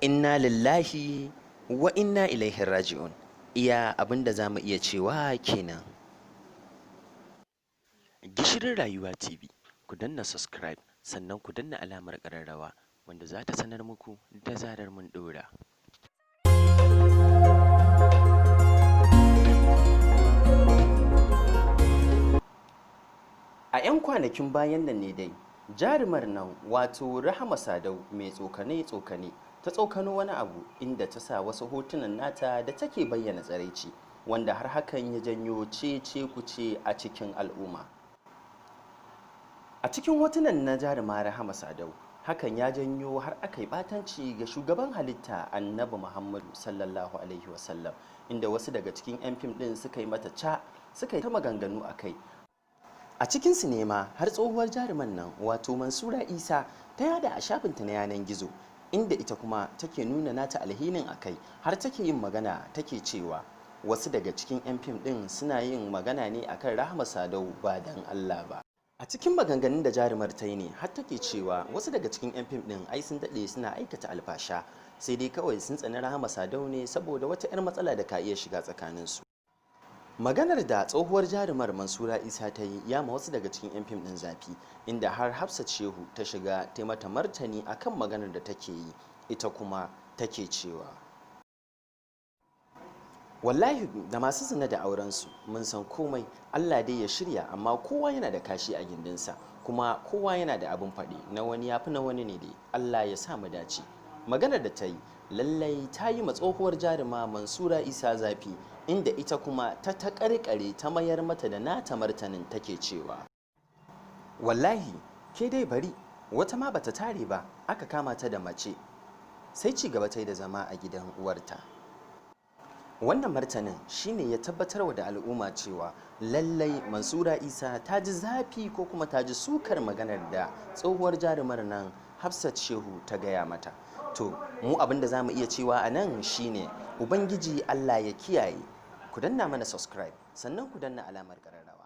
Inna lillahi wa inna ilaihi raji'un. Iya abin da za mu iya cewa kenan. Gishirin Rayuwa TV, ku danna subscribe sannan ku danna alamar ƙararrawa wanda za ta sanar muku da zarar mun ɗora. A 'yan kwanakin bayan nan ne dai, jarumar nan wato Rahama Sadau mai tsokane-tsokane ta tsokano wani abu inda ta sa wasu hotunan nata da take bayyana tsaraici, wanda har hakan ya janyo cece-kuce a cikin al'umma. A cikin hotunan na jaruma Rahama Sadau, hakan ya janyo har aka yi ɓatanci ga shugaban halitta Annabi Muhammadu sallallahu alaihi wasallam, inda wasu daga cikin 'yan fim ɗin suka yi mata suka yi ta maganganu a kai. A cikin sinema har tsohuwar jaruman nan wato Mansura Isa ta yada a shafinta na yanar gizo, inda ita kuma take nuna nata alhinin a kai, har take yin magana take cewa wasu daga cikin 'yan fim ɗin suna yin magana ne akan Rahama Sadau ba dan Allah ba. A cikin maganganun da jarumar ta yi ne har take cewa wasu daga cikin 'yan fim ɗin ai sun daɗe suna aikata alfasha, sai dai kawai sun tsani Rahama Sadau ne saboda wata 'yar matsala da ka iya shiga tsakaninsu. Maganar da tsohuwar jarumar Mansura Isa ta yi ya ma wasu daga cikin 'yan fim ɗin zafi, inda har Hafsat Shehu ta shiga ta mata martani akan maganar da take yi, ita kuma take cewa wallahi da masu zina da aurensu mun san komai, Allah dai ya shirya, amma kowa yana da kashi a gindinsa, kuma kowa yana da abin faɗi, na wani ya fi na wani ne dai, Allah ya sa mu dace. Maganar da ta yi lallai ta yi ma tsohuwar jaruma Mansura Isa zafi, inda ita kuma ta taƙarƙare ta mayar mata da nata martanin take cewa wallahi ke dai bari, wata ma bata tare ba aka kama ta da mace sai ci gaba ta yi da zama a gidan uwarta. Wannan martanin shine ya tabbatar da al'umma cewa lallai Mansura Isa ta ji zafi ko kuma ta ji sukar maganar da tsohuwar jarumar nan Hafsat Shehu ta gaya mata. To, mu abin da za mu iya cewa a nan shine Ubangiji Allah ya kiyaye. Ku danna mana subscribe sannan ku danna alamar ƙararrawa.